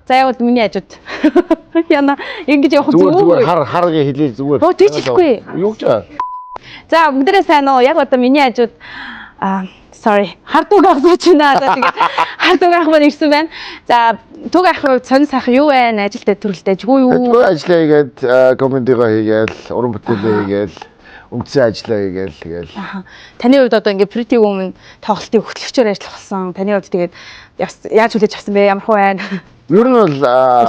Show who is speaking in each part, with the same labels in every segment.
Speaker 1: За яг бол миний хажууд. Яна ингэж явах
Speaker 2: зүгээр харгаа хэлээ зүгээр.
Speaker 1: Оо тийчгүй.
Speaker 2: Юу гэж аа?
Speaker 1: За бүгдээ сайн уу? Яг одоо миний хажууд sorry. Хардуг ахсууч байна. За тэгээд хардуг ах маань ирсэн байна. За түг ах сонь сайхан юу вэ? Ажилтай төрөлтэйжгүй юу?
Speaker 2: Тэгвэл ажиллаа хийгээд комментигоо хийгээл, уран бүтээлээ хийгээл, үндсэн ажиллаа хийгээл тэгэл.
Speaker 1: Таны хувьд одоо ингээд Pretty Woman тоглолтын хөтлөгчөөр ажиллах болсон. Таны хувьд тэгээд яаж хүлээж авсан бэ? Ямар хөө байна?
Speaker 2: Ер нь бол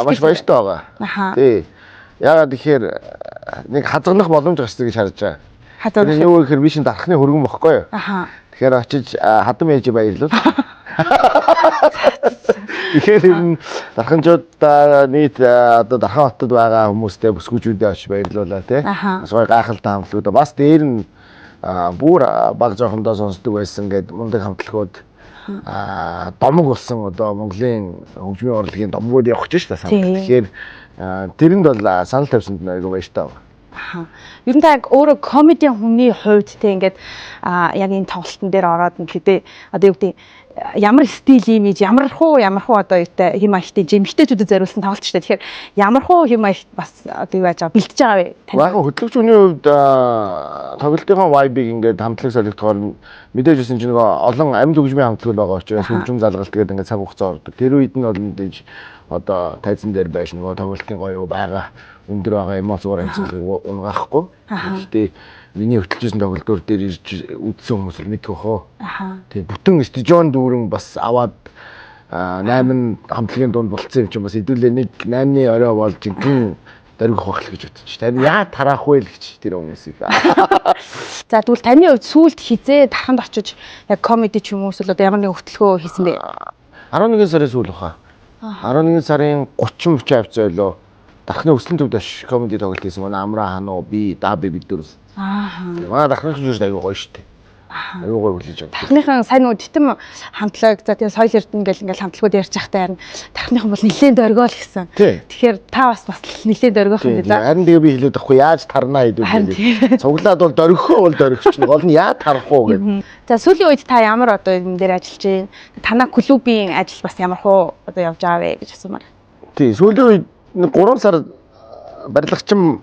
Speaker 2: маш баяртай байгаа. Тий. Яагаад тэгэхээр нэг хазганах боломж гарчдаг гэж харж байгаа.
Speaker 1: Хазганах.
Speaker 2: Юу гэхээр би шин дарахны хөргөн бохгүй юу? Тэгэхээр очиж хадам ээж баярлуул. Тэгэхээр энэ дарханчуудаа нийт одоо Дархан хотод байгаа хүмүүстээ бүсгүүчүүдээ очиж баярлуулаа тий. Бас гоё гайхалтай хамтлагууд. Бас дээр нь бүр баг жоохондоо сонсдог байсан гэдэг мундаг хамтлагууд домог болсон одоо Монголын хөгжмийн урлагийн домгууд явах гэж байна. Тэгэхээр тэрэнд бол санал тавьсанд айгүй баяртай байна.
Speaker 1: Ер нь яг өөрөө комедийн хүний хувьд те ингээд яг энэ тоглолтын дээр ороод нэгэдэ одоо юу гэдэг ямар стил имиж ямар хуу одоо юутай хэм маягтай жимхтэйчүүдэд зориулсан тоглолт шүү дээ. Тэгэхээр ямар хуу хэм маягт бас одоо юу яаж байгаа бэлдэж байгаа вэ?
Speaker 2: Яг хөтлөгчний хувьд тоглолтын vibe-ийг ингээд хамтлаг солигдохоор мэдээж үсэн чинь нөгөө олон амьд хөгжмийн хамтлагууд байгаа учраас хөгжим залгалт гэдэг ингээд цаг хугацаа ордог. Тэр үед нь бол мэдээж одоо тайзан дээр байж нөгөө тоглолтын гоё байгаа өндөр байгаа эмоцоор амжилт унгаахгүй. Гэхдээ миний хөтлөжсэн тоглолтоор дээр ирж үзсэн хүмүүс мэдэх бохоо. Тэгээ бүтэн стадион дүүрэн бас аваад 8 хамтлагийн дунд болцсон юм чинь бас хэдүүлээ нэг 8-ны орой бол жинхэнэ дөрвөх хохлох гэж бодчих. Тань яа тараах вэ л гэж тэр хүмүүсийг.
Speaker 1: За тэгвэл таны хувьд сүүлд хизээ дарханд очиж яг комеди ч юм уу эсвэл одоо ямар нэг хөтөлгөө хийсэн бэ?
Speaker 2: 11 сарын сүүл баха. 11 сарын 30-40 авцаа ойлоо. Дархны өсөлт төвд аш комеди тоглолт хийсэн манай Амра хануу би даби бид дөрөв. Манай дархны хүмүүс аягүй гоё штэ. Аягүй гоё хүлээж авдаг.
Speaker 1: Дархныхан сайн уу титэм хамтлаг за тэгээ соёл эрдэнэ ингээл хамтлагууд ярьж байхдаа харин дархныхан бол нэлээд дөргөөл гэсэн. Тэгэхээр та бас нэлээд дөргөөх юм даа.
Speaker 2: Харин тэгээ би хэлээд байхгүй яаж тарнаа хэдүүлээ. Цуглаад бол дөргөхөө бол дөргөч нь гол нь яа тарах уу гэдэг.
Speaker 1: За сүүлийн үед та ямар одоо юм дээр ажиллаж байна? Танаа клубийн ажил бас ямар хуу одоо явж байгаа вэ гэж асуумаар.
Speaker 2: Тий сүүлийн үед 3 сар барилгачин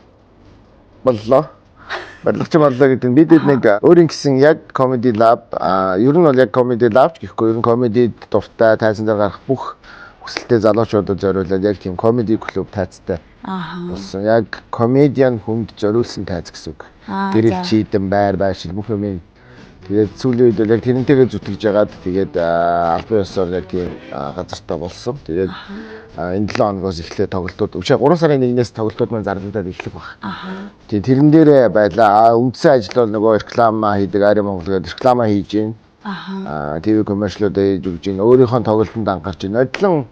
Speaker 2: боллоо. Барилгачин боллоо гэдэг нь бид нэг өөрийн гэсэн яг comedy lab ер нь бол яг comedy lab гэхгүй ер нь comedy дуртай тайзан дээр гарах бүх хүсэлтэй залуучуудад зориулаад яг тийм comedy club тайцтай. Болсон. Яг comedian хүнд зориулсан тайз гэсэн үг. Гэрэл чийдэн байр байшил бүх юм. Тэгээд сүүлийн үед яг тэрнтэйгээ зүтгэж яагаад тэгээд албан ёсоор яг тийм газартаа болсон. Тэгээд энэ 7 хоногоос эхлээд тоглолтууд 3 сарын 1-ээс тоглолтууд маань зарлагдаад эхлэх баг. Тэгээд тэрэн дээрээ байлаа. Үндсэн ажил бол нөгөө реклама хийдэг Ари Монгол гэдэг реклама хийж байна. ТV коммерциалуудаа хийж өгч байна. Өөрийнхөө тоглолтод анхаарч байна. Одлон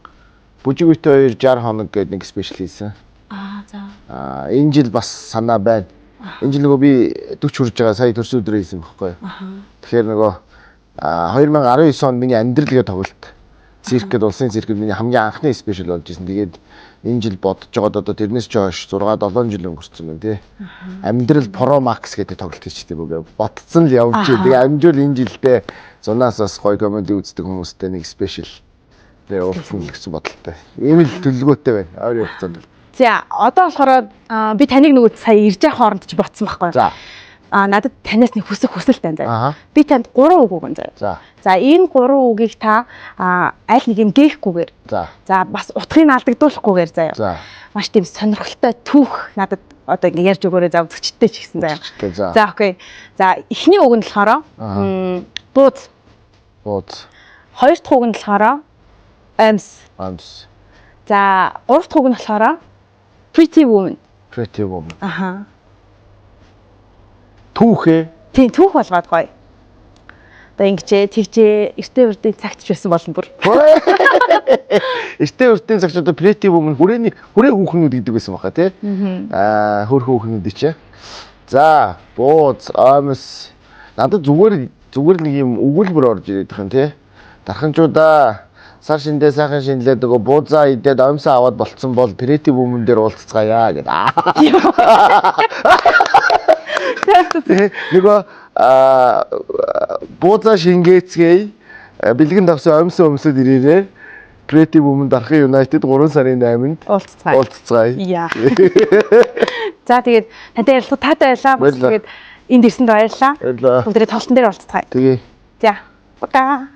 Speaker 2: бүжиг үетэй 60 хоног гэдэг нэг спешиал хийсэн. Энэ жил бас санаа байна. Энэ жил нөгөө би 40 хүрж байгаа сая төрсөн өдрөө хийсэн байхгүй юу. Тэгэхээр нөгөө 2019 онд миний амьдрал гэдэг тоглолт циркэд улсын циркэд миний хамгийн анхны спешиал болж исэн. Тэгээд энэ жил бодож байгаад одоо тэрнээс ч хойш 6-7 жил өнгөрцөн байна тий. Амьдрал Pro Max гэдэг тоглолт хийчихтэй бүгд ботцсон л явж байна. Тэгээд амжуул энэ жилдээ зунаас бас гоё комеди үздэг хүмүүстэй нэг спешиал дээр уулзсан гэсэн бодолтой. Ийм л төлөвлөгөөтэй байна. Ойрын хугацаанд.
Speaker 1: За одоо болохоор би таныг нөгөө сая ирж байгаа хооронд ч ботсон байхгүй. Надад танаас нэг хүсэлт байна заа. Би танд 3 үг өгөн заа. За энэ 3 үгийг та аль нэг юм гээхгүйгээр. За бас утгыг алдагдуулахгүйгээр заяа. Маш тийм сонирхолтой түүх надад одоо ингэ ярьж өгөөрэй заа үзэгчтэй ч гэсэн заяа. За окей. За эхний үг нь болохоор бууз. Хоёр дахь үг нь болохоор амс. За гурав дахь үг нь болохоор Pretty Woman. Түүхээ. Тийм түүх болгоод гоё. Одоо ингэчээ тэгчээ эртээ үрдийн цагт ч байсан болно бүр.
Speaker 2: Эртээ үрдийн цагт одоо Pretty Woman хүрээ хүүхнүүд гэдэг байсан баха тий. Хөрх хүүхнүүд ичээ. За бууз амс надад зүгээр нэг юм өгүүлбэр орж ирээд байгаа юм тий. Дарханчуудаа сар шиндээ сайхан шинлээд нөгөө буузаа идээд амсаа аваад болцсон бол Pretty Woman дээр уулзцгаая гэдэг. Нөгөө буузаа шингээцгээе бэлгэн давсан өмсөд ирээрээ Creative Women Дархан United 3 сарын 8-нд уулзцгаая.
Speaker 1: Яа. За тэгээд тантай ярилцлага таатай байлаа. Тэгээд энд ирсэнд баярлалаа. Бүгдээ толтон дээр уулзцгаая.
Speaker 2: Тэгээ.
Speaker 1: За. Пока.